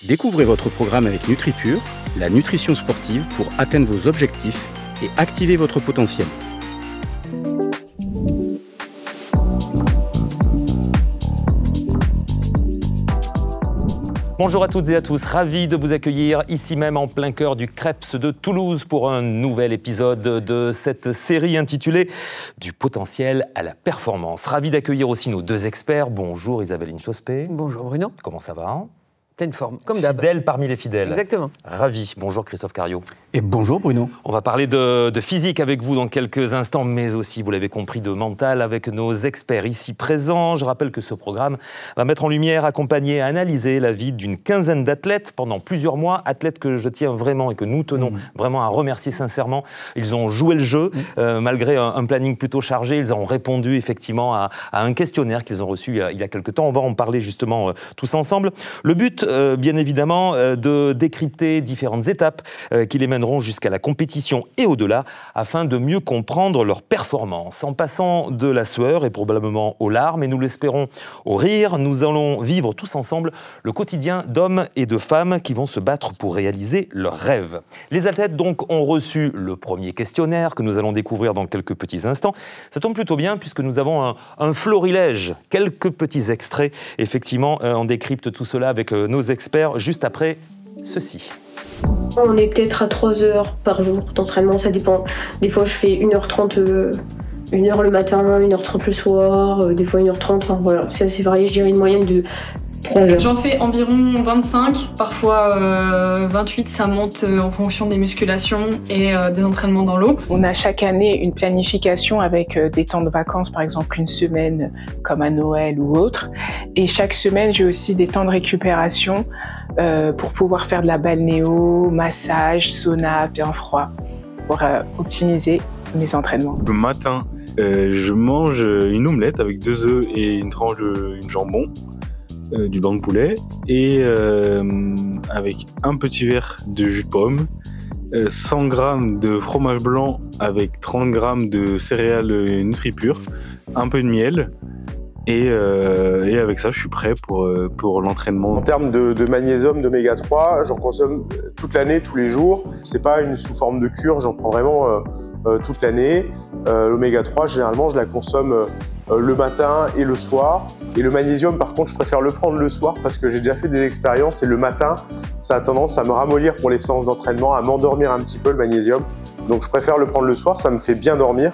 Découvrez votre programme avec NutriPure, la nutrition sportive pour atteindre vos objectifs et activer votre potentiel. Bonjour à toutes et à tous, ravi de vous accueillir ici même en plein cœur du Creps de Toulouse pour un nouvel épisode de cette série intitulée « Du potentiel à la performance ». Ravi d'accueillir aussi nos deux experts. Bonjour Isabelle Inchospé. Bonjour Bruno. Comment ça va ? Pleine forme, comme d'hab. Fidèle parmi les fidèles. Exactement. Ravi. Bonjour Christophe Cariou. Et bonjour Bruno. On va parler de physique avec vous dans quelques instants, mais aussi, vous l'avez compris, de mental avec nos experts ici présents. Je rappelle que ce programme va mettre en lumière, accompagner, analyser la vie d'une quinzaine d'athlètes pendant plusieurs mois. Athlètes que je tiens vraiment et que nous tenons vraiment à remercier sincèrement. Ils ont joué le jeu, malgré un planning plutôt chargé. Ils ont répondu effectivement à un questionnaire qu'ils ont reçu il y a quelques temps. On va en parler justement tous ensemble. Le but, bien évidemment, de décrypter différentes étapes qui les mèneront jusqu'à la compétition et au-delà, afin de mieux comprendre leur performance. En passant de la sueur et probablement aux larmes, et nous l'espérons au rire, nous allons vivre tous ensemble le quotidien d'hommes et de femmes qui vont se battre pour réaliser leurs rêves. Les athlètes donc ont reçu le premier questionnaire que nous allons découvrir dans quelques petits instants. Ça tombe plutôt bien puisque nous avons un florilège, quelques petits extraits. Effectivement, on décrypte tout cela avec nos experts juste après ceci. On est peut-être à 3 heures par jour d'entraînement, ça dépend. Des fois je fais 1h30, 1h le matin, 1h30 le soir, des fois 1h30, enfin voilà, c'est assez varié, je dirais une moyenne de 3 heures. J'en fais environ 25, parfois 28, ça monte en fonction des musculations et des entraînements dans l'eau. On a chaque année une planification avec des temps de vacances, par exemple une semaine comme à Noël ou autre. Et chaque semaine, j'ai aussi des temps de récupération pour pouvoir faire de la balnéo, massage, sauna, bain froid, pour optimiser mes entraînements. Le matin, je mange une omelette avec 2 œufs et une tranche de jambon. Du blanc de poulet et avec un petit verre de jus de pomme, 100 g de fromage blanc avec 30 g de céréales NutriPure, un peu de miel et avec ça je suis prêt pour l'entraînement. En termes de magnésium, d'oméga 3, j'en consomme toute l'année, tous les jours. C'est pas sous forme de cure, j'en prends vraiment toute l'année. L'oméga 3, généralement, je la consomme le matin et le soir. Et le magnésium, par contre, je préfère le prendre le soir parce que j'ai déjà fait des expériences et le matin, ça a tendance à me ramollir pour les séances d'entraînement, à m'endormir un petit peu le magnésium. Donc je préfère le prendre le soir, ça me fait bien dormir.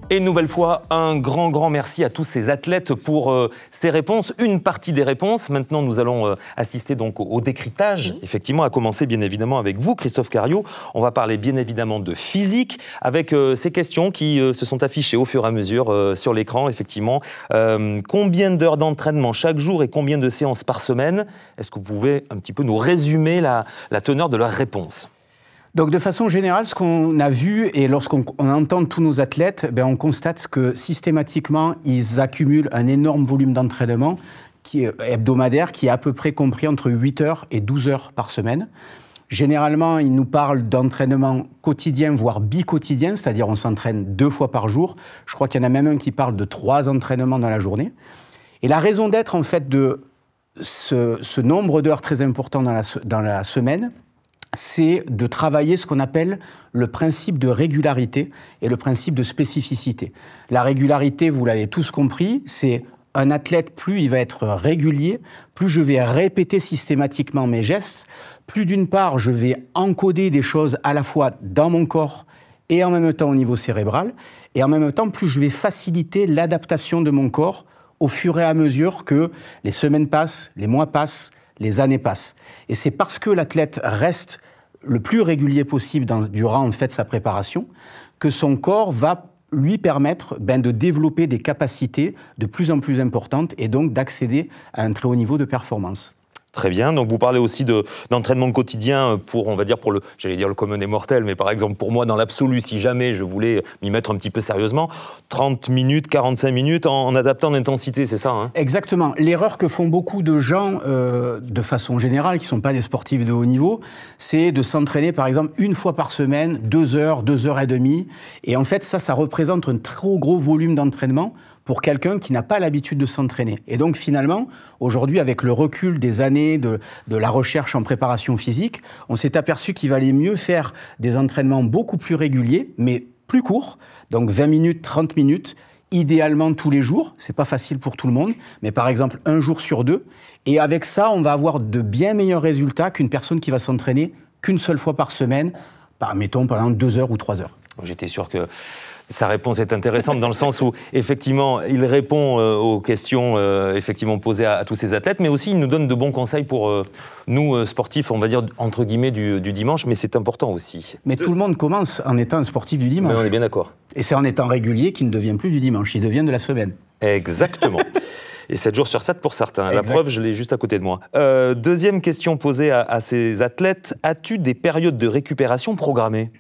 Et une nouvelle fois, un grand merci à tous ces athlètes pour ces réponses, une partie des réponses. Maintenant, nous allons assister donc au décryptage, effectivement, à commencer bien évidemment avec vous, Christophe Cariou. On va parler bien évidemment de physique, avec ces questions qui se sont affichées au fur et à mesure sur l'écran, effectivement. Combien d'heures d'entraînement chaque jour et combien de séances par semaine? Est-ce que vous pouvez un petit peu nous résumer la teneur de leurs réponses? Donc de façon générale, ce qu'on a vu, et lorsqu'on entend tous nos athlètes, on constate que systématiquement, ils accumulent un énorme volume d'entraînement hebdomadaire qui est à peu près compris entre 8 heures et 12 heures par semaine. Généralement, ils nous parlent d'entraînement quotidien, voire bi-quotidien, c'est-à-dire on s'entraîne 2 fois par jour. Je crois qu'il y en a même un qui parle de 3 entraînements dans la journée. Et la raison d'être, en fait, de ce nombre d'heures très important dans la semaine, c'est de travailler ce qu'on appelle le principe de régularité et le principe de spécificité. La régularité, vous l'avez tous compris, c'est un athlète, plus il va être régulier, plus je vais répéter systématiquement mes gestes, plus d'une part je vais encoder des choses à la fois dans mon corps et en même temps au niveau cérébral, et en même temps plus je vais faciliter l'adaptation de mon corps au fur et à mesure que les semaines passent, les mois passent, les années passent. Et c'est parce que l'athlète reste le plus régulier possible durant en fait sa préparation que son corps va lui permettre de développer des capacités de plus en plus importantes et donc d'accéder à un très haut niveau de performance. Très bien, donc vous parlez aussi d'entraînement quotidien pour, on va dire, pour j'allais dire le commun des mortels, mais par exemple pour moi, dans l'absolu, si jamais je voulais m'y mettre un petit peu sérieusement, 30 minutes, 45 minutes en adaptant l'intensité, c'est ça hein? Exactement. L'erreur que font beaucoup de gens, de façon générale, qui ne sont pas des sportifs de haut niveau, c'est de s'entraîner par exemple 1 fois par semaine, 2 heures, 2 heures et demie. Et en fait, ça représente un trop gros volume d'entraînement pour quelqu'un qui n'a pas l'habitude de s'entraîner. Et donc finalement, aujourd'hui, avec le recul des années de la recherche en préparation physique, on s'est aperçu qu'il valait mieux faire des entraînements beaucoup plus réguliers, mais plus courts, donc 20 minutes, 30 minutes, idéalement tous les jours. C'est pas facile pour tout le monde, mais par exemple 1 jour sur 2. Et avec ça, on va avoir de bien meilleurs résultats qu'une personne qui va s'entraîner qu'une seule fois par semaine, mettons pendant 2 heures ou 3 heures. J'étais sûr que sa réponse est intéressante dans le sens où, effectivement, il répond aux questions effectivement posées à tous ces athlètes, mais aussi il nous donne de bons conseils pour nous, sportifs, on va dire, entre guillemets, du dimanche, mais c'est important aussi. Mais tout le monde commence en étant un sportif du dimanche. Mais on est bien d'accord. Et c'est en étant régulier qu'il ne devient plus du dimanche, il devient de la semaine. Exactement. Et 7 jours sur 7 pour certains. Exact. La preuve, je l'ai juste à côté de moi. Deuxième question posée à ces athlètes. As-tu des périodes de récupération programmées ?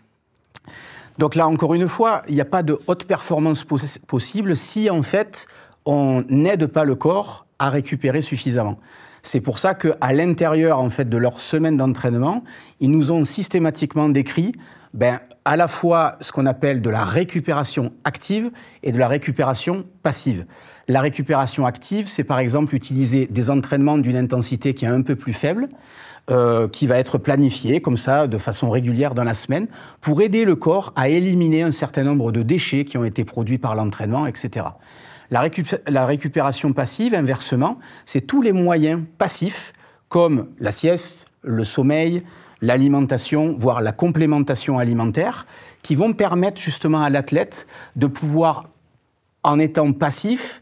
Donc là, encore une fois, il n'y a pas de haute performance possible si, en fait, on n'aide pas le corps à récupérer suffisamment. C'est pour ça qu'à l'intérieur, en fait, de leur semaine d'entraînement, ils nous ont systématiquement décrit à la fois ce qu'on appelle de la récupération active et de la récupération passive. La récupération active, c'est par exemple utiliser des entraînements d'une intensité qui est un peu plus faible, qui va être planifié comme ça, de façon régulière dans la semaine, pour aider le corps à éliminer un certain nombre de déchets qui ont été produits par l'entraînement, etc. La récupération passive, inversement, c'est tous les moyens passifs, comme la sieste, le sommeil, l'alimentation, voire la complémentation alimentaire, qui vont permettre justement à l'athlète de pouvoir, en étant passif,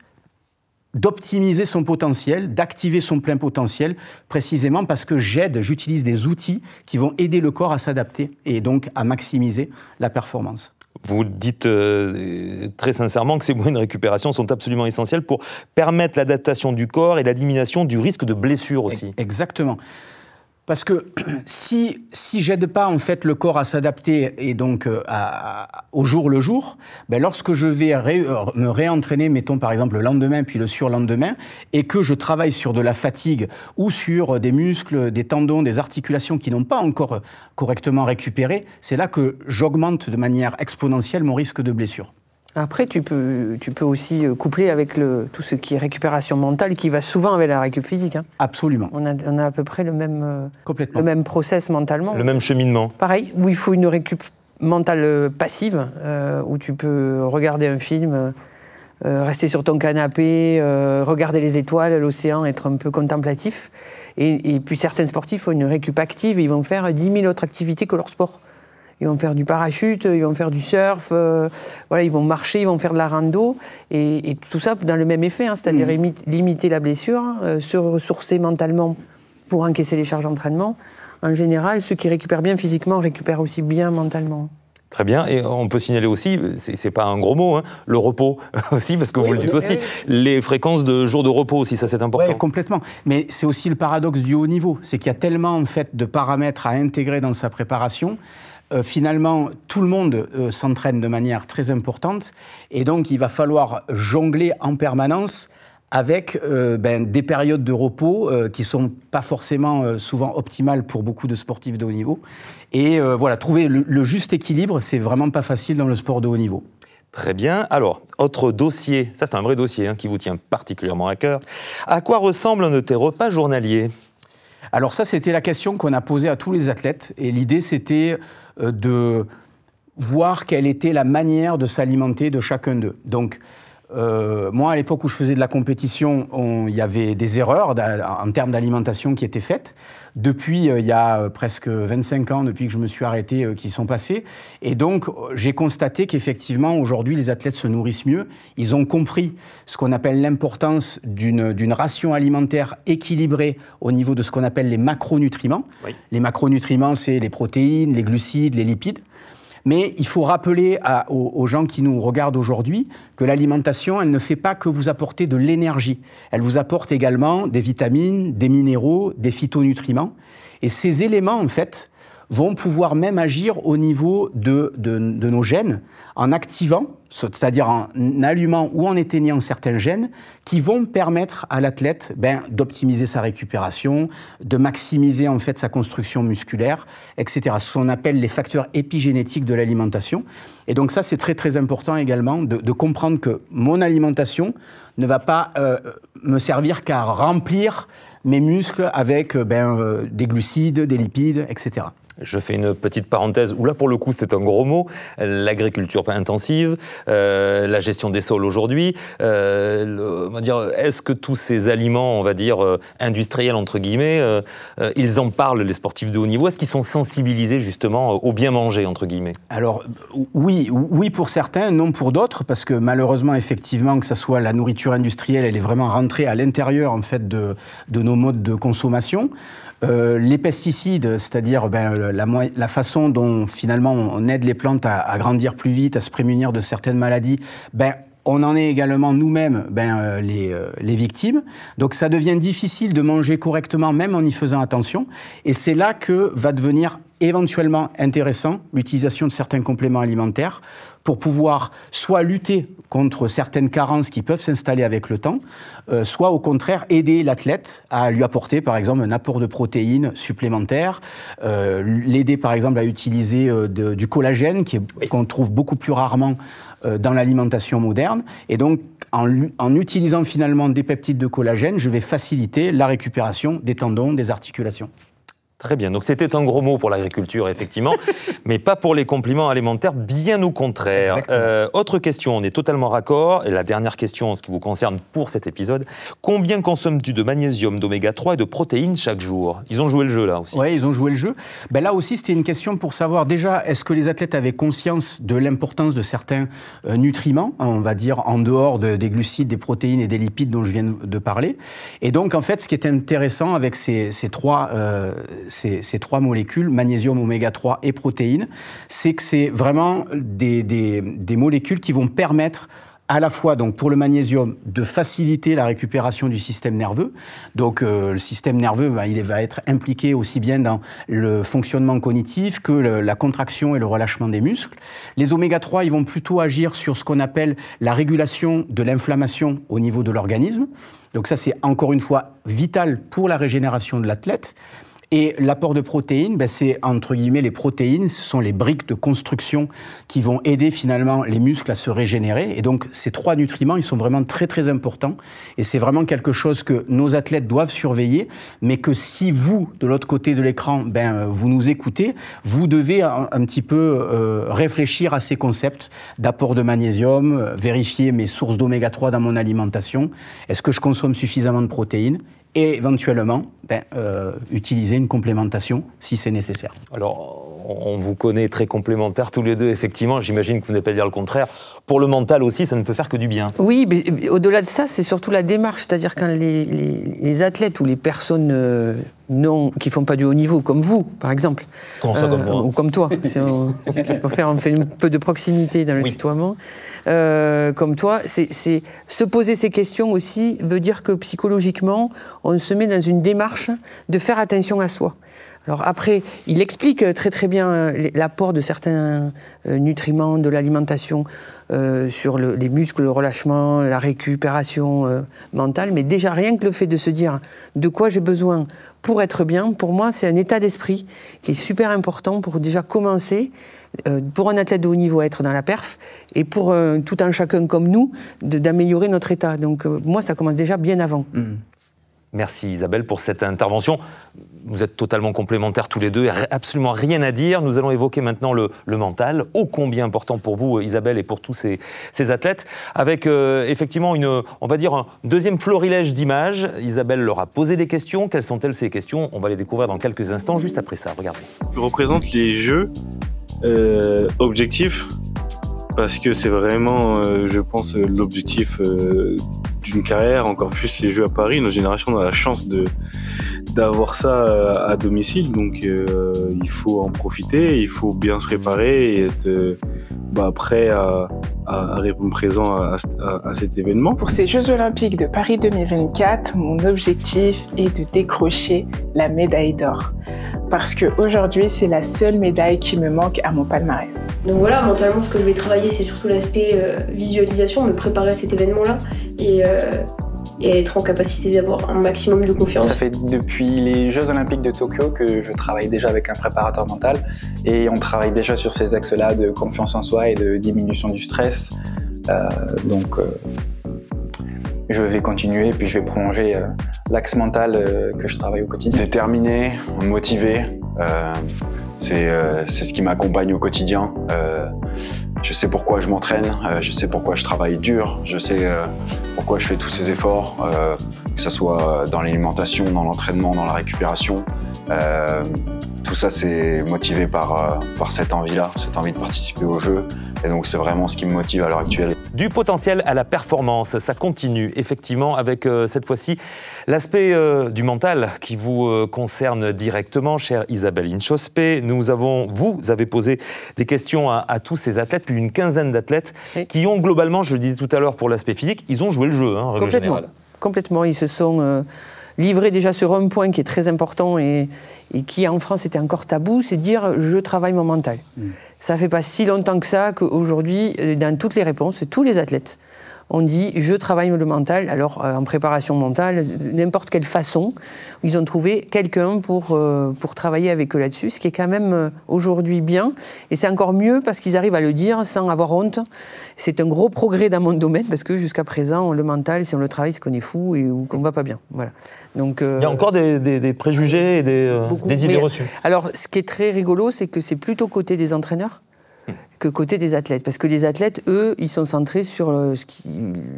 d'optimiser son potentiel, d'activer son plein potentiel, précisément parce que j'utilise des outils qui vont aider le corps à s'adapter et donc à maximiser la performance. Vous dites très sincèrement que ces moyens de récupération sont absolument essentiels pour permettre l'adaptation du corps et la diminution du risque de blessure aussi. Exactement. Parce que si j'aide pas en fait le corps à s'adapter et donc au jour le jour, lorsque je vais me réentraîner, mettons par exemple le lendemain puis le surlendemain, et que je travaille sur de la fatigue ou sur des muscles, des tendons, des articulations qui n'ont pas encore correctement récupéré, c'est là que j'augmente de manière exponentielle mon risque de blessure. Après, tu peux aussi coupler avec tout ce qui est récupération mentale, qui va souvent avec la récup physique. Hein. Absolument. On a à peu près le même process mentalement. Le même cheminement. Pareil, où il faut une récup mentale passive, où tu peux regarder un film, rester sur ton canapé, regarder les étoiles, l'océan, être un peu contemplatif. Et puis certains sportifs ont une récup active et ils vont faire 10 000 autres activités que leur sport. Ils vont faire du parachute, ils vont faire du surf, ils vont marcher, ils vont faire de la rando, et tout ça dans le même effet, hein, c'est-à-dire limiter la blessure, se ressourcer mentalement pour encaisser les charges d'entraînement. En général, ceux qui récupèrent bien physiquement récupèrent aussi bien mentalement. Très bien, et on peut signaler aussi, c'est pas un gros mot, hein, le repos aussi, parce que vous le dites aussi, les fréquences de jours de repos aussi, ça c'est important. Oui, complètement. Mais c'est aussi le paradoxe du haut niveau, c'est qu'il y a tellement en fait de paramètres à intégrer dans sa préparation. Finalement, tout le monde s'entraîne de manière très importante et donc il va falloir jongler en permanence avec des périodes de repos qui ne sont pas forcément souvent optimales pour beaucoup de sportifs de haut niveau. Et trouver le juste équilibre, c'est vraiment pas facile dans le sport de haut niveau. Très bien. Alors, autre dossier, ça c'est un vrai dossier qui vous tient particulièrement à cœur. À quoi ressemble un de tes repas journaliers ? Alors ça, c'était la question qu'on a posée à tous les athlètes. Et l'idée, c'était de voir quelle était la manière de s'alimenter de chacun d'eux. Donc, moi, à l'époque où je faisais de la compétition, il y avait des erreurs en termes d'alimentation qui étaient faites. Depuis, il y a presque 25 ans, depuis que je me suis arrêté, qui sont passés. Et donc, j'ai constaté qu'effectivement, aujourd'hui, les athlètes se nourrissent mieux. Ils ont compris ce qu'on appelle l'importance d'une ration alimentaire équilibrée au niveau de ce qu'on appelle les macronutriments. Oui. Les macronutriments, c'est les protéines, les glucides, les lipides. Mais il faut rappeler aux gens qui nous regardent aujourd'hui que l'alimentation, elle ne fait pas que vous apporter de l'énergie. Elle vous apporte également des vitamines, des minéraux, des phytonutriments. Et ces éléments, en fait, vont pouvoir même agir au niveau de nos gènes en activant, c'est-à-dire en allumant ou en éteignant certains gènes qui vont permettre à l'athlète d'optimiser sa récupération, de maximiser en fait sa construction musculaire, etc. Ce qu'on appelle les facteurs épigénétiques de l'alimentation. Et donc ça, c'est très très important également de comprendre que mon alimentation ne va pas me servir qu'à remplir mes muscles avec des glucides, des lipides, etc. Je fais une petite parenthèse, où là pour le coup c'est un gros mot, l'agriculture intensive, la gestion des sols aujourd'hui. On va dire, est-ce que tous ces aliments, on va dire, industriels entre guillemets, ils en parlent, les sportifs de haut niveau? Est-ce qu'ils sont sensibilisés justement au bien manger entre guillemets? Alors oui pour certains, non pour d'autres, parce que malheureusement effectivement que ça soit la nourriture industrielle, elle est vraiment rentrée à l'intérieur en fait de nos modes de consommation. Les pesticides, c'est-à-dire la façon dont finalement on aide les plantes à grandir plus vite, à se prémunir de certaines maladies, on en est également nous-mêmes les victimes. Donc ça devient difficile de manger correctement, même en y faisant attention. Et c'est là que va devenir éventuellement intéressant l'utilisation de certains compléments alimentaires pour pouvoir soit lutter contre certaines carences qui peuvent s'installer avec le temps, soit au contraire aider l'athlète à lui apporter par exemple un apport de protéines supplémentaires, l'aider par exemple à utiliser du collagène qu'on trouve beaucoup plus rarement dans l'alimentation moderne. Et donc en utilisant finalement des peptides de collagène, je vais faciliter la récupération des tendons, des articulations. Très bien, donc c'était un gros mot pour l'agriculture, effectivement, mais pas pour les compléments alimentaires, bien au contraire. Autre question, on est totalement raccord, et la dernière question en ce qui vous concerne pour cet épisode, combien consommes-tu de magnésium, d'oméga 3 et de protéines chaque jour? Ils ont joué le jeu là aussi. Oui, ils ont joué le jeu. Là aussi, c'était une question pour savoir déjà, est-ce que les athlètes avaient conscience de l'importance de certains nutriments, on va dire en dehors des glucides, des protéines et des lipides dont je viens de parler. Et donc, en fait, ce qui est intéressant avec ces trois molécules, magnésium, oméga 3 et protéines, c'est que c'est vraiment des molécules qui vont permettre à la fois, donc, pour le magnésium, de faciliter la récupération du système nerveux. Donc, le système nerveux, il va être impliqué aussi bien dans le fonctionnement cognitif que la contraction et le relâchement des muscles. Les oméga 3, ils vont plutôt agir sur ce qu'on appelle la régulation de l'inflammation au niveau de l'organisme. Donc ça, c'est encore une fois vital pour la régénération de l'athlète. Et l'apport de protéines, c'est entre guillemets les protéines, ce sont les briques de construction qui vont aider finalement les muscles à se régénérer. Et donc ces trois nutriments, ils sont vraiment très très importants. Et c'est vraiment quelque chose que nos athlètes doivent surveiller, mais que si vous, de l'autre côté de l'écran, vous nous écoutez, vous devez un petit peu réfléchir à ces concepts d'apport de magnésium, vérifier mes sources d'oméga 3 dans mon alimentation. Est-ce que je consomme suffisamment de protéines ? Et éventuellement, utiliser une complémentation si c'est nécessaire. Alors, on vous connaît très complémentaires tous les deux, effectivement. J'imagine que vous n'allez pas dire le contraire. Pour le mental aussi, ça ne peut faire que du bien. Oui, mais au-delà de ça, c'est surtout la démarche. C'est-à-dire quand les athlètes ou les personnes qui ne font pas du haut niveau, comme vous, par exemple, ou comme toi, on fait un peu de proximité dans le tutoiement, comme toi, c'est se poser ces questions aussi veut dire que psychologiquement, on se met dans une démarche de faire attention à soi. Alors après, il explique très très bien l'apport de certains nutriments de l'alimentation sur les muscles, le relâchement, la récupération mentale, mais déjà rien que le fait de se dire de quoi j'ai besoin pour être bien, pour moi c'est un état d'esprit qui est super important pour déjà commencer, pour un athlète de haut niveau à être dans la perf, et pour tout un chacun comme nous d'améliorer notre état. Donc moi ça commence déjà bien avant. Merci Isabelle pour cette intervention. Vous êtes totalement complémentaires tous les deux, absolument rien à dire. Nous allons évoquer maintenant le mental, ô combien important pour vous Isabelle et pour tous ces athlètes, avec effectivement on va dire un deuxième florilège d'images. Isabelle leur a posé des questions. Quelles sont-elles ces questions? On va les découvrir dans quelques instants, juste après ça, regardez. Je représente les jeux objectifs, parce que c'est vraiment, je pense, l'objectif d'une carrière, encore plus les Jeux à Paris. Notre génération a la chance d'avoir ça à domicile, donc il faut en profiter, il faut bien se préparer et être prêt à répondre présent à cet événement. Pour ces Jeux Olympiques de Paris 2024, mon objectif est de décrocher la médaille d'or. parce qu'aujourd'hui, c'est la seule médaille qui me manque à mon palmarès. Donc voilà, mentalement, ce que je vais travailler, c'est surtout l'aspect visualisation, me préparer à cet événement-là et être en capacité d'avoir un maximum de confiance. Ça fait depuis les Jeux Olympiques de Tokyo que je travaille déjà avec un préparateur mental et on travaille déjà sur ces axes-là de confiance en soi et de diminution du stress. Je vais continuer, puis je vais prolonger l'axe mental que je travaille au quotidien. Déterminé, motivé, c'est ce qui m'accompagne au quotidien. Je sais pourquoi je m'entraîne, je sais pourquoi je travaille dur, je sais pourquoi je fais tous ces efforts, que ce soit dans l'alimentation, dans l'entraînement, dans la récupération. Tout ça, c'est motivé par cette envie-là, cette envie de participer au jeu. Et donc, c'est vraiment ce qui me motive à l'heure actuelle. Du potentiel à la performance, ça continue effectivement avec cette fois-ci l'aspect du mental qui vous concerne directement, chère Isabelle Inchospé. Vous avez posé des questions à tous ces athlètes, plus d'une quinzaine d'athlètes qui ont globalement, je le disais tout à l'heure pour l'aspect physique, ils ont joué le jeu, en règle générale. Complètement, ils se sont livrés déjà sur un point qui est très important et qui en France était encore tabou, c'est dire je travaille mon mental. Ça ne fait pas si longtemps que ça qu'aujourd'hui, dans toutes les réponses, tous les athlètes ont dit « je travaille le mental ». Alors, en préparation mentale, n'importe quelle façon, ils ont trouvé quelqu'un pour travailler avec eux là-dessus, ce qui est quand même aujourd'hui bien. Et c'est encore mieux parce qu'ils arrivent à le dire sans avoir honte. C'est un gros progrès dans mon domaine parce que jusqu'à présent, le mental, si on le travaille, c'est qu'on est fou ou qu'on ne va pas bien. Voilà. Donc, il y a encore des préjugés et des idées reçues. Alors, ce qui est très rigolo, c'est que c'est plutôt côté des entraîneurs que côté des athlètes. Parce que les athlètes, eux, ils sont centrés sur ce qui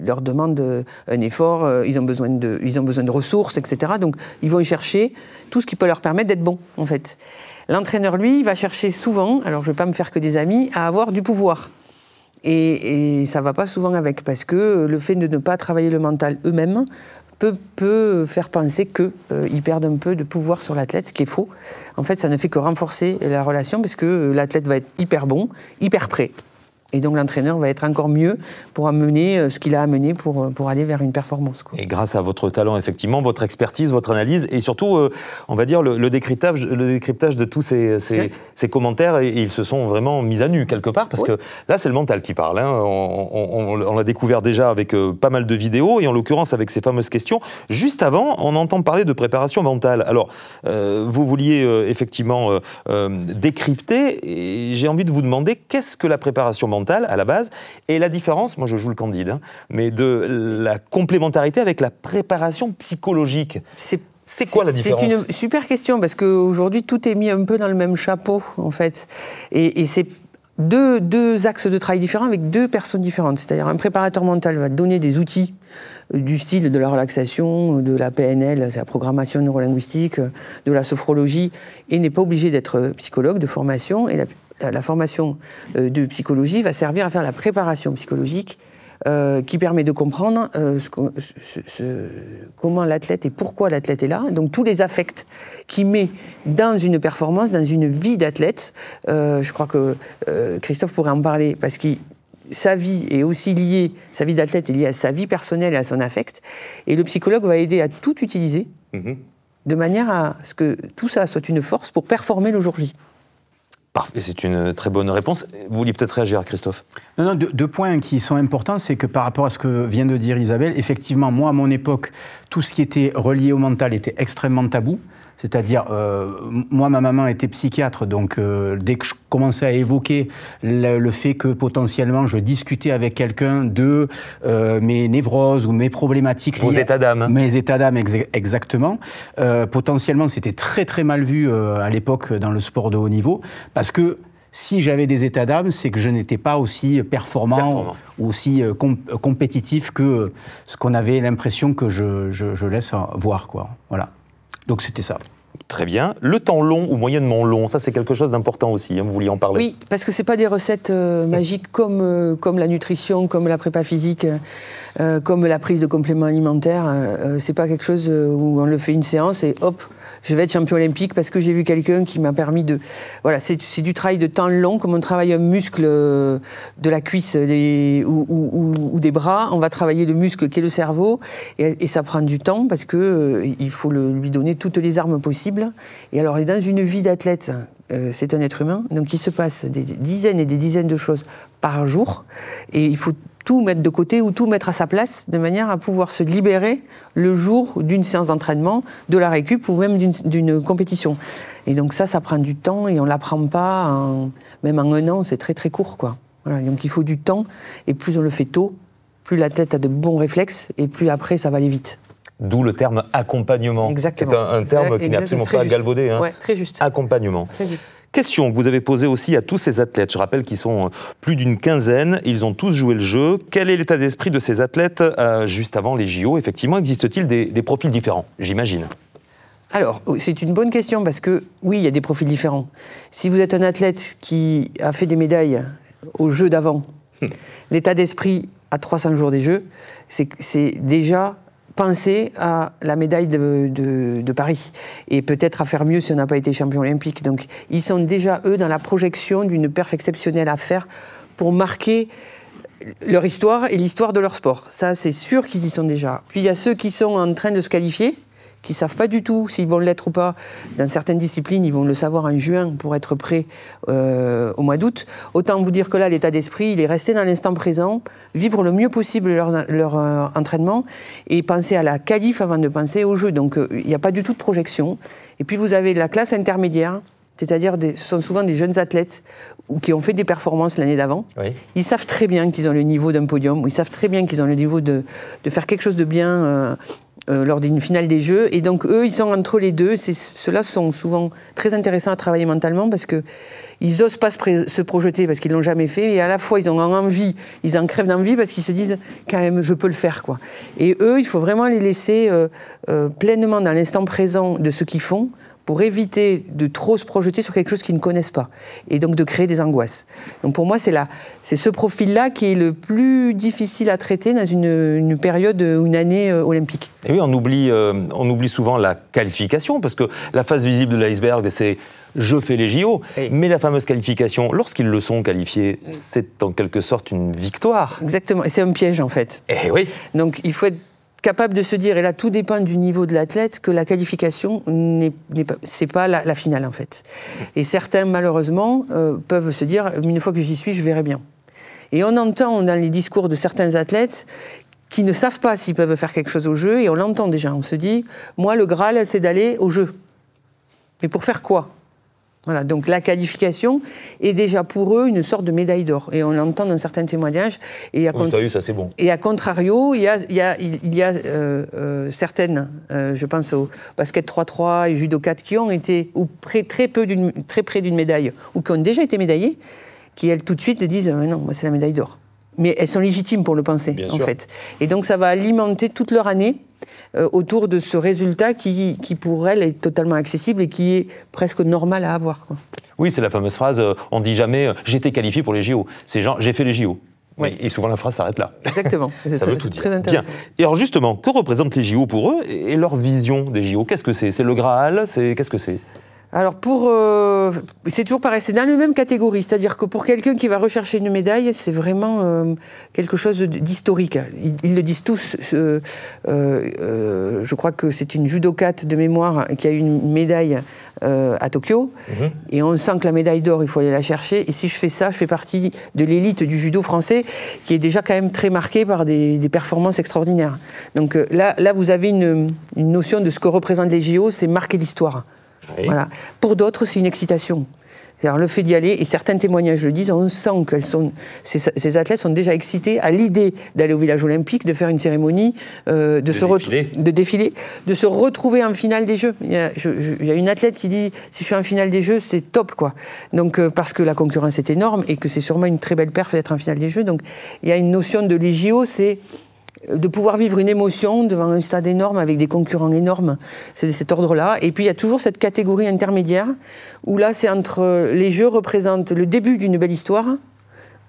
leur demande un effort, ils ont besoin de ressources, etc. Donc, ils vont y chercher tout ce qui peut leur permettre d'être bons, en fait. L'entraîneur, lui, il va chercher souvent, alors je ne vais pas me faire que des amis, à avoir du pouvoir. Et ça ne va pas souvent avec, parce que le fait de ne pas travailler le mental eux-mêmes peut faire penser qu'ils perdent un peu de pouvoir sur l'athlète, ce qui est faux. En fait, ça ne fait que renforcer la relation parce que l'athlète va être hyper bon, hyper prêt. Et donc l'entraîneur va être encore mieux pour amener ce qu'il a amené pour aller vers une performance, quoi. Et grâce à votre talent, effectivement, votre expertise, votre analyse et surtout, on va dire, le décryptage de tous ces commentaires, et ils se sont vraiment mis à nu quelque part, parce que là, c'est le mental qui parle. Hein. On l'a découvert déjà avec pas mal de vidéos, et en l'occurrence avec ces fameuses questions. Juste avant, on entend parler de préparation mentale. Alors, vous vouliez effectivement décrypter, et j'ai envie de vous demander, qu'est-ce que la préparation mentale à la base, et la différence, moi je joue le candide, hein, mais de la complémentarité avec la préparation psychologique. C'est quoi la différence ? C'est une super question, parce qu'aujourd'hui tout est mis un peu dans le même chapeau, en fait. Et c'est deux axes de travail différents avec deux personnes différentes. C'est-à-dire un préparateur mental va donner des outils du style de la relaxation, de la PNL, c'est la programmation neurolinguistique, de la sophrologie, et n'est pas obligé d'être psychologue de formation. Et la formation de psychologie va servir à faire la préparation psychologique qui permet de comprendre comment l'athlète et pourquoi l'athlète est là. Donc tous les affects qu'il met dans une performance, dans une vie d'athlète. Je crois que Christophe pourrait en parler parce que sa vie est aussi liée, sa vie d'athlète est liée à sa vie personnelle et à son affect. Et le psychologue va aider à tout utiliser de manière à ce que tout ça soit une force pour performer le jour J. Parfait, c'est une très bonne réponse. Vous vouliez peut-être réagir, Christophe ? Non, deux points qui sont importants, c'est que par rapport à ce que vient de dire Isabelle, effectivement, moi, à mon époque, tout ce qui était relié au mental était extrêmement tabou. C'est-à-dire, moi, ma maman était psychiatre, donc dès que je commençais à évoquer le fait que potentiellement je discutais avec quelqu'un de mes névroses ou mes problématiques... Vos états d'âme. Mes états d'âme, exactement. Potentiellement, c'était très très mal vu à l'époque dans le sport de haut niveau, parce que si j'avais des états d'âme, c'est que je n'étais pas aussi performant. Ou aussi compétitif que ce qu'on avait l'impression que je laisse voir, quoi. Voilà. Donc c'était ça. Très bien. Le temps long ou moyennement long, ça c'est quelque chose d'important aussi, hein, vous vouliez en parler. Oui, parce que ce n'est pas des recettes magiques comme la nutrition, comme la prépa physique, comme la prise de compléments alimentaires. Ce n'est pas quelque chose où on le fait une séance et hop, je vais être champion olympique parce que j'ai vu quelqu'un qui m'a permis de... Voilà, c'est du travail de temps long, comme on travaille un muscle de la cuisse ou des bras, on va travailler le muscle qui est le cerveau, et ça prend du temps parce qu'il faut lui donner toutes les armes possibles. Et alors, dans une vie d'athlète, c'est un être humain, donc il se passe des dizaines et des dizaines de choses par jour, et il faut tout mettre de côté ou tout mettre à sa place de manière à pouvoir se libérer le jour d'une séance d'entraînement, de la récup ou même d'une compétition. Et donc ça prend du temps et on ne l'apprend pas, même en 1 an, c'est très très court, quoi. Voilà, donc il faut du temps, et plus on le fait tôt, plus l'athlète a de bons réflexes et plus après ça va aller vite. D'où le terme accompagnement. Exactement. C'est un terme qui n'est absolument pas galvaudé. Hein. Ouais, très juste. Accompagnement. Très juste. Question que vous avez posée aussi à tous ces athlètes. Je rappelle qu'ils sont plus d'une quinzaine. Ils ont tous joué le jeu. Quel est l'état d'esprit de ces athlètes juste avant les JO? Effectivement, existe-t-il des profils différents, j'imagine? Alors, c'est une bonne question parce que, oui, il y a des profils différents. Si vous êtes un athlète qui a fait des médailles aux Jeux d'avant, l'état d'esprit à 300 jours des Jeux, c'est déjà penser à la médaille de Paris et peut-être à faire mieux si on n'a pas été champion olympique. Donc, ils sont déjà, eux, dans la projection d'une perf exceptionnelle à faire pour marquer leur histoire et l'histoire de leur sport. Ça, c'est sûr qu'ils y sont déjà. Puis, il y a ceux qui sont en train de se qualifier, qui ne savent pas du tout s'ils vont l'être ou pas. Dans certaines disciplines, ils vont le savoir en juin pour être prêts au mois d'août. Autant vous dire que là, l'état d'esprit, il est resté dans l'instant présent, vivre le mieux possible leur entraînement et penser à la qualif avant de penser au jeu. Donc, il n'y a pas du tout de projection. Et puis, vous avez la classe intermédiaire, c'est-à-dire ce sont souvent des jeunes athlètes qui ont fait des performances l'année d'avant. Oui. Ils savent très bien qu'ils ont le niveau d'un podium, ils savent très bien qu'ils ont le niveau de faire quelque chose de bien lors d'une finale des Jeux. Et donc, eux, ils sont entre les deux. Ceux-là sont souvent très intéressants à travailler mentalement parce qu'ils n'osent pas se projeter parce qu'ils ne l'ont jamais fait. Et à la fois, ils ont envie, ils en crèvent d'envie parce qu'ils se disent quand même, je peux le faire, quoi. Et eux, il faut vraiment les laisser pleinement dans l'instant présent de ce qu'ils font pour éviter de trop se projeter sur quelque chose qu'ils ne connaissent pas, et donc de créer des angoisses. Donc pour moi, c'est ce profil-là qui est le plus difficile à traiter dans une période ou une année olympique. Et oui, on oublie souvent la qualification, parce que la face visible de l'iceberg, c'est « je fais les JO oui. », mais la fameuse qualification, lorsqu'ils le sont qualifiés, c'est en quelque sorte une victoire. Exactement, et c'est un piège en fait. Et oui. Donc il faut être capable de se dire, et là tout dépend du niveau de l'athlète, que la qualification, c'est pas la finale en fait. Et certains malheureusement peuvent se dire, une fois que j'y suis, je verrai bien. Et on entend dans les discours de certains athlètes qui ne savent pas s'ils peuvent faire quelque chose au jeu, et on l'entend déjà, on se dit, moi le Graal c'est d'aller au jeu. Mais pour faire quoi ? Voilà, donc la qualification est déjà pour eux une sorte de médaille d'or. Et on l'entend dans certains témoignages. Et ça c'est bon. Et à contrario, il y a certaines, je pense au basket 3-3 et judo 4, qui ont été très près d'une médaille, ou qui ont déjà été médaillées, qui elles tout de suite disent non, moi c'est la médaille d'or. Mais elles sont légitimes pour le penser, en fait. Et donc ça va alimenter toute leur année autour de ce résultat qui, pour elle, est totalement accessible et qui est presque normal à avoir, quoi. Oui, c'est la fameuse phrase, on ne dit jamais « j'ai été qualifié pour les JO ». C'est genre « j'ai fait les JO ». Oui. Et souvent la phrase s'arrête là. Exactement. Ça veut tout dire. Très intéressant. Bien. Et alors justement, que représentent les JO pour eux et leur vision des JO? Qu'est-ce que c'est? C'est le Graal? Qu'est-ce que c'est? Alors c'est toujours pareil, c'est dans la même catégorie, c'est-à-dire que pour quelqu'un qui va rechercher une médaille, c'est vraiment quelque chose d'historique. Ils le disent tous. Je crois que c'est une judokate de mémoire qui a eu une médaille à Tokyo, et on sent que la médaille d'or, il faut aller la chercher. Et si je fais ça, je fais partie de l'élite du judo français, qui est déjà quand même très marquée par des performances extraordinaires. Donc là, vous avez une notion de ce que représentent les JO, c'est marquer l'histoire. Oui. Voilà. Pour d'autres, c'est une excitation. C'est-à-dire le fait d'y aller, et certains témoignages le disent, on sent que ces athlètes sont déjà excités à l'idée d'aller au village olympique, de faire une cérémonie, de défiler, de se retrouver en finale des Jeux. Il y a une athlète qui dit, si je suis en finale des Jeux, c'est top, quoi. Donc, parce que la concurrence est énorme et que c'est sûrement une très belle perf d'être en finale des Jeux. Donc il y a une notion de les JO, c'est de pouvoir vivre une émotion devant un stade énorme avec des concurrents énormes, c'est de cet ordre-là. Et puis il y a toujours cette catégorie intermédiaire où là c'est entre les Jeux représentent le début d'une belle histoire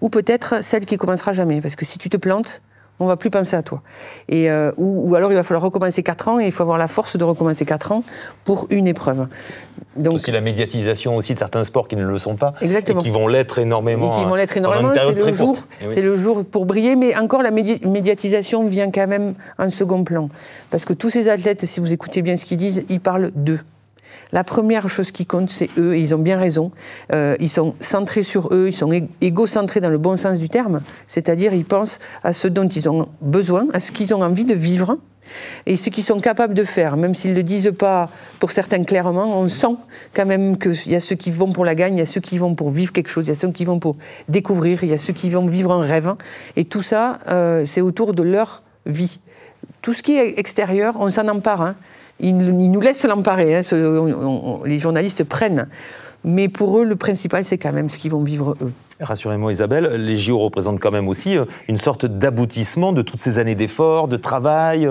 ou peut-être celle qui commencera jamais. Parce que si tu te plantes, On ne va plus penser à toi. Et, ou alors il va falloir recommencer 4 ans et il faut avoir la force de recommencer 4 ans pour une épreuve. Donc, aussi la médiatisation aussi de certains sports qui ne le sont pas. Exactement. Et qui vont l'être énormément. Et qui vont l'être énormément, c'est le jour pour briller, mais encore la médiatisation vient quand même en second plan. Parce que tous ces athlètes, si vous écoutez bien ce qu'ils disent, ils parlent d'eux. La première chose qui compte, c'est eux, et ils ont bien raison. Ils sont centrés sur eux, ils sont égocentrés dans le bon sens du terme, c'est-à-dire ils pensent à ce dont ils ont besoin, à ce qu'ils ont envie de vivre, et ce qu'ils sont capables de faire. Même s'ils ne le disent pas pour certains clairement, on sent quand même qu'il y a ceux qui vont pour la gagne, il y a ceux qui vont pour vivre quelque chose, il y a ceux qui vont pour découvrir, il y a ceux qui vont vivre un rêve, et tout ça, c'est autour de leur vie. Tout ce qui est extérieur, on s'en empare, hein. Ils nous laissent l'emparer, hein, les journalistes prennent. Mais pour eux, le principal, c'est quand même ce qu'ils vont vivre eux. Rassurez-moi Isabelle, les JO représentent quand même aussi une sorte d'aboutissement de toutes ces années d'efforts, de travail.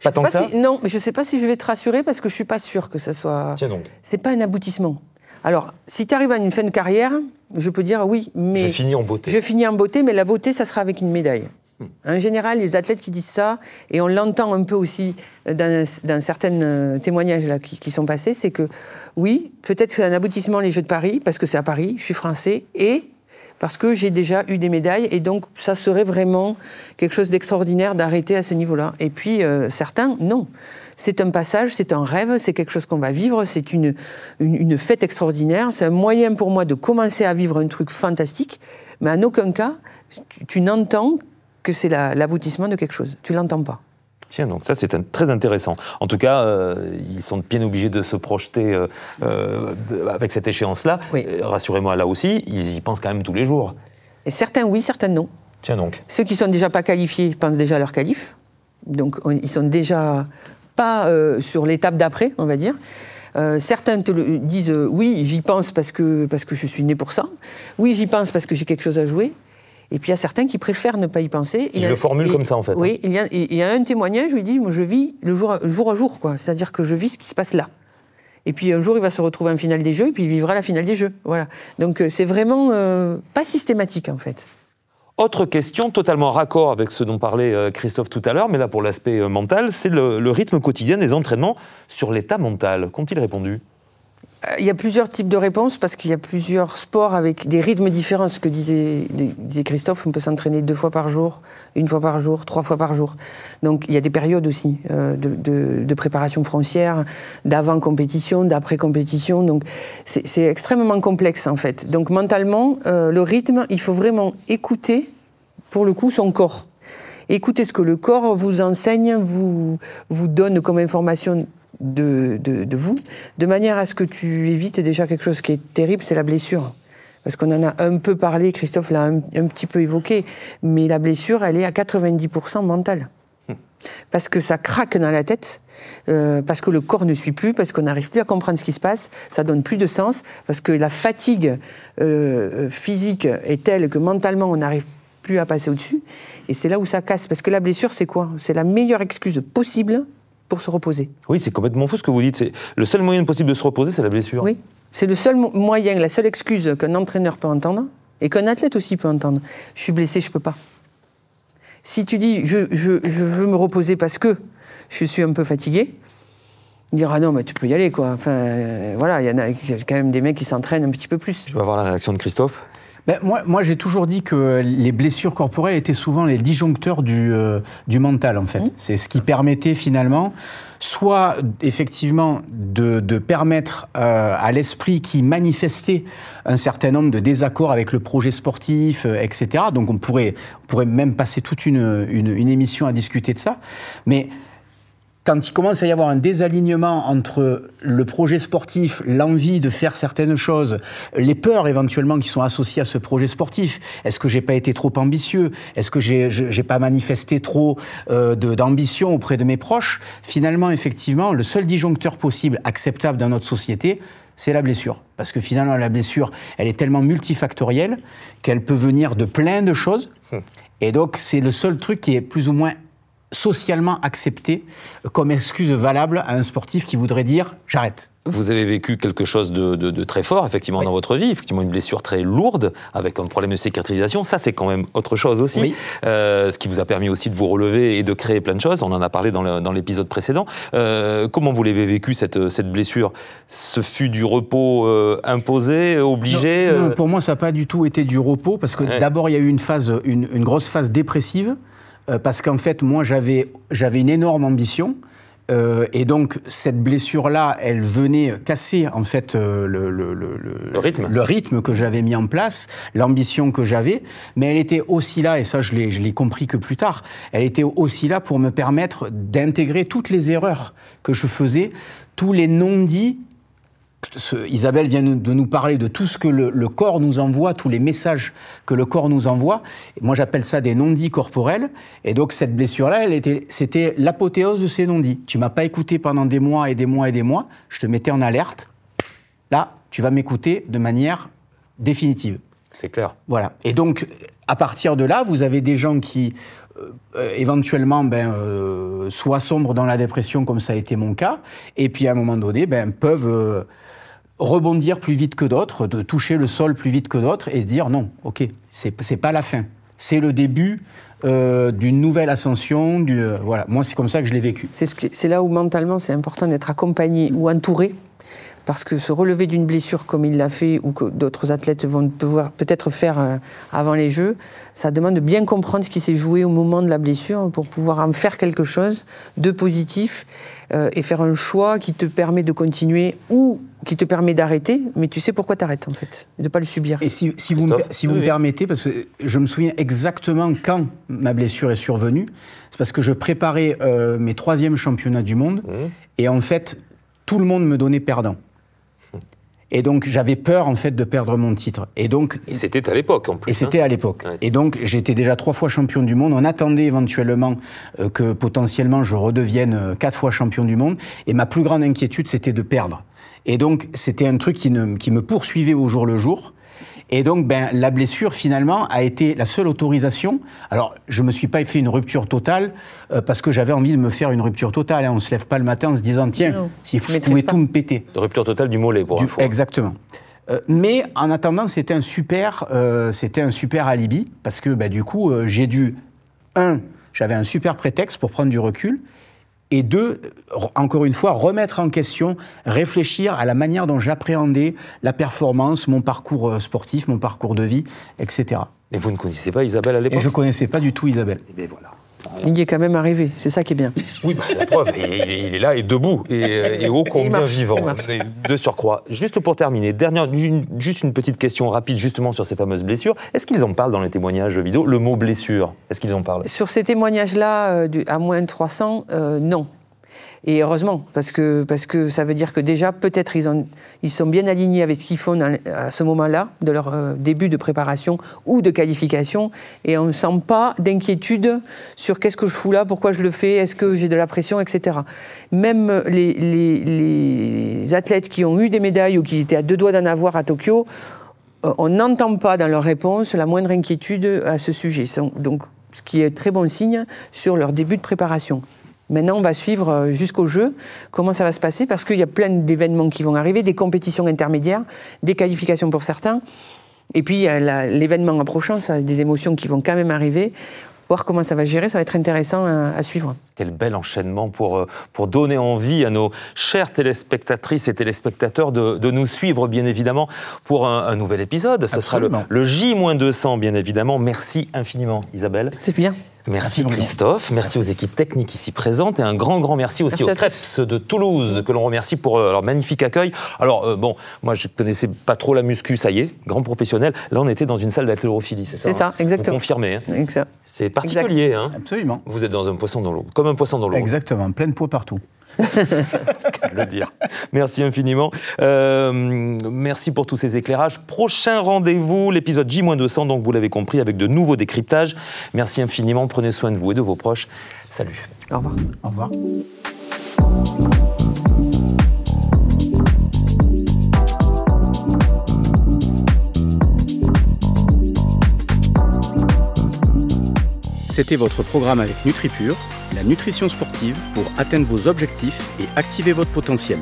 Pas tant que ça ? Non, mais je ne sais pas si je vais te rassurer parce que je ne suis pas sûre que ça soit... Tiens donc. C'est pas un aboutissement. Alors, si tu arrives à une fin de carrière, je peux dire oui, mais... Je finis en beauté. Je finis en beauté, mais la beauté, ça sera avec une médaille. En général, les athlètes qui disent ça, et on l'entend un peu aussi dans certains témoignages là, qui sont passés, c'est que oui, peut-être que c'est un aboutissement les Jeux de Paris, parce que c'est à Paris, je suis français, et parce que j'ai déjà eu des médailles, et donc ça serait vraiment quelque chose d'extraordinaire d'arrêter à ce niveau-là. Et puis certains, non. C'est un passage, c'est un rêve, c'est quelque chose qu'on va vivre, c'est une fête extraordinaire, c'est un moyen pour moi de commencer à vivre un truc fantastique, mais en aucun cas, tu n'entends que c'est l'aboutissement de quelque chose. Tu l'entends pas. Tiens, donc ça, c'est très intéressant. En tout cas, ils sont bien obligés de se projeter avec cette échéance-là. Oui. Rassurez-moi, là aussi, ils y pensent quand même tous les jours. Et certains oui, certains non. Tiens donc. Ceux qui sont déjà pas qualifiés pensent déjà à leur qualif. Donc, ils sont déjà pas sur l'étape d'après, on va dire. Certains te le disent oui, j'y pense parce que je suis né pour ça. Oui, j'y pense parce que j'ai quelque chose à jouer. Et puis il y a certains qui préfèrent ne pas y penser. Ils le formulent comme ça en fait. Oui, il y a un témoignage où il dit, moi je vis le jour à jour, quoi. C'est-à-dire que je vis ce qui se passe là. Et puis un jour il va se retrouver en finale des Jeux, et puis il vivra la finale des Jeux. Voilà. Donc c'est vraiment pas systématique en fait. Autre question totalement raccord avec ce dont parlait Christophe tout à l'heure, mais là pour l'aspect mental, c'est le rythme quotidien des entraînements sur l'état mental. Qu'ont-ils répondu ? Il y a plusieurs types de réponses parce qu'il y a plusieurs sports avec des rythmes différents. Ce que disait Christophe, on peut s'entraîner 2 fois par jour, 1 fois par jour, 3 fois par jour. Donc il y a des périodes aussi de préparation foncière, d'avant-compétition, d'après-compétition. Donc c'est extrêmement complexe en fait. Donc mentalement, le rythme, il faut vraiment écouter, pour le coup, son corps. Écoutez ce que le corps vous enseigne, vous donne comme information de vous, de manière à ce que tu évites déjà quelque chose qui est terrible, c'est la blessure. Parce qu'on en a un peu parlé, Christophe l'a un petit peu évoqué, mais la blessure, elle est à 90% mentale. Parce que ça craque dans la tête, parce que le corps ne suit plus, parce qu'on n'arrive plus à comprendre ce qui se passe, ça donne plus de sens, parce que la fatigue physique est telle que mentalement, on n'arrive plus à passer au-dessus. Et c'est là où ça casse. Parce que la blessure, c'est quoi ? C'est la meilleure excuse possible pour se reposer. Oui, c'est complètement fou ce que vous dites. Le seul moyen possible de se reposer, c'est la blessure. Oui, c'est le seul moyen, la seule excuse qu'un entraîneur peut entendre, et qu'un athlète aussi peut entendre. Je suis blessé, je peux pas. Si tu dis, je veux me reposer parce que je suis un peu fatigué, il dira non, mais tu peux y aller, quoi. Enfin, voilà, il y a quand même des mecs qui s'entraînent un petit peu plus. Je vais avoir la réaction de Christophe. Ben, moi, j'ai toujours dit que les blessures corporelles étaient souvent les disjoncteurs du mental, en fait. C'est ce qui permettait finalement, soit effectivement de permettre à l'esprit qui manifestait un certain nombre de désaccords avec le projet sportif, etc. Donc on pourrait même passer toute une émission à discuter de ça. Mais quand il commence à y avoir un désalignement entre le projet sportif, l'envie de faire certaines choses, les peurs éventuellement qui sont associées à ce projet sportif, est-ce que j'ai pas été trop ambitieux ? Est-ce que j'ai pas manifesté trop d'ambition auprès de mes proches ? Finalement, effectivement, le seul disjoncteur possible, acceptable dans notre société, c'est la blessure. Parce que finalement, la blessure, elle est tellement multifactorielle qu'elle peut venir de plein de choses. Et donc, c'est le seul truc qui est plus ou moins socialement accepté comme excuse valable à un sportif qui voudrait dire « j'arrête ». Vous avez vécu quelque chose de très fort, effectivement, dans votre vie, effectivement une blessure très lourde, avec un problème de cicatrisation. Ça, c'est quand même autre chose aussi. Oui. Ce qui vous a permis aussi de vous relever et de créer plein de choses. On en a parlé dans l'épisode précédent. Comment vous l'avez vécu, cette blessure? Ce fut du repos imposé, obligé? Non, pour moi, ça n'a pas du tout été du repos, parce que d'abord, il y a eu une grosse phase dépressive, parce qu'en fait, moi, j'avais une énorme ambition. Et donc, cette blessure-là, elle venait casser, en fait, le rythme que j'avais mis en place, l'ambition que j'avais, mais elle était aussi là, et ça, je l'ai compris que plus tard, elle était aussi là pour me permettre d'intégrer toutes les erreurs que je faisais, tous les non-dits. Isabelle vient de nous parler de tout ce que le corps nous envoie, tous les messages que le corps nous envoie. Et moi, j'appelle ça des non-dits corporels. Et donc, cette blessure-là, c'était l'apothéose de ces non-dits. Tu m'as pas écouté pendant des mois et des mois et des mois. Je te mettais en alerte. Là, tu vas m'écouter de manière définitive. C'est clair. Voilà. Et donc, à partir de là, vous avez des gens qui, éventuellement, soit sombrent dans la dépression, comme ça a été mon cas, et puis à un moment donné, peuvent rebondir plus vite que d'autres, de toucher le sol plus vite que d'autres, et dire non, ok, c'est pas la fin. C'est le début d'une nouvelle ascension. Voilà. Moi, c'est comme ça que je l'ai vécu. C'est là où, mentalement, c'est important d'être accompagné ou entouré. Parce que se relever d'une blessure comme il l'a fait ou que d'autres athlètes vont pouvoir peut-être faire avant les Jeux, ça demande de bien comprendre ce qui s'est joué au moment de la blessure pour pouvoir en faire quelque chose de positif et faire un choix qui te permet de continuer ou qui te permet d'arrêter, mais tu sais pourquoi tu arrêtes en fait, et de ne pas le subir. Et si vous me permettez, parce que je me souviens exactement quand ma blessure est survenue, c'est parce que je préparais mes 3e championnats du monde et en fait, tout le monde me donnait perdant. Et donc, j'avais peur, en fait, de perdre mon titre. Et c'était à l'époque, en plus. Et c'était à l'époque. Ouais. Et donc, j'étais déjà 3 fois champion du monde. On attendait éventuellement que, potentiellement, je redevienne 4 fois champion du monde. Et ma plus grande inquiétude, c'était de perdre. Et donc, c'était un truc qui me poursuivait au jour le jour. Et donc, la blessure, finalement, a été la seule autorisation. Alors, je ne me suis pas fait une rupture totale parce que j'avais envie de me faire une rupture totale. Hein. On ne se lève pas le matin en se disant, tiens, si je pouvais tout me péter. De rupture totale du mollet, pour une fois. Exactement. Mais en attendant, c'était un super alibi parce que, du coup, j'ai dû, j'avais un super prétexte pour prendre du recul. Et 2, encore une fois, remettre en question, réfléchir à la manière dont j'appréhendais la performance, mon parcours sportif, mon parcours de vie, etc. Et vous ne connaissez pas Isabelle à l'époque? Et je ne connaissais pas du tout Isabelle. Et bien voilà. Il y est quand même arrivé, c'est ça qui est bien. Oui, la preuve, il est là et debout, et ô combien vivant, de surcroît. Juste pour terminer, juste une petite question rapide justement sur ces fameuses blessures. Est-ce qu'ils en parlent dans les témoignages vidéo, le mot blessure? Est-ce qu'ils en parlent? Sur ces témoignages-là, à moins de 300, non. Et heureusement, parce que ça veut dire que déjà, peut-être, ils sont bien alignés avec ce qu'ils font à ce moment-là, de leur début de préparation ou de qualification, et on ne sent pas d'inquiétude sur qu'est-ce que je fous là, pourquoi je le fais, est-ce que j'ai de la pression, etc. Même les athlètes qui ont eu des médailles ou qui étaient à 2 doigts d'en avoir à Tokyo, on n'entend pas dans leur réponse la moindre inquiétude à ce sujet. Donc, ce qui est très bon signe sur leur début de préparation. Maintenant, on va suivre jusqu'au jeu comment ça va se passer, parce qu'il y a plein d'événements qui vont arriver, des compétitions intermédiaires, des qualifications pour certains, et puis l'événement approchant, ça a des émotions qui vont quand même arriver. Voir comment ça va se gérer, ça va être intéressant à suivre. Quel bel enchaînement pour donner envie à nos chères téléspectatrices et téléspectateurs de nous suivre, bien évidemment, pour un nouvel épisode. Ce sera le J-200, bien évidemment. Merci infiniment, Isabelle. C'était bien. Merci Christophe, merci aux équipes techniques ici présentes et un grand merci aussi aux Krebs de Toulouse que l'on remercie pour leur magnifique accueil. Alors moi je ne connaissais pas trop la muscu, ça y est, grand professionnel. Là on était dans une salle d'haltérophilie, c'est ça? C'est ça, exactement. Vous confirmez, hein? Exact. C'est particulier, hein? Absolument. Vous êtes dans un poisson dans l'eau, comme un poisson dans l'eau. Exactement, plein de poids partout. Le dire. Merci infiniment. Merci pour tous ces éclairages. Prochain rendez-vous, l'épisode J-200, donc vous l'avez compris, avec de nouveaux décryptages. Merci infiniment, prenez soin de vous et de vos proches. Salut. Au revoir. Au revoir. C'était votre programme avec NutriPure, la nutrition sportive pour atteindre vos objectifs et activer votre potentiel.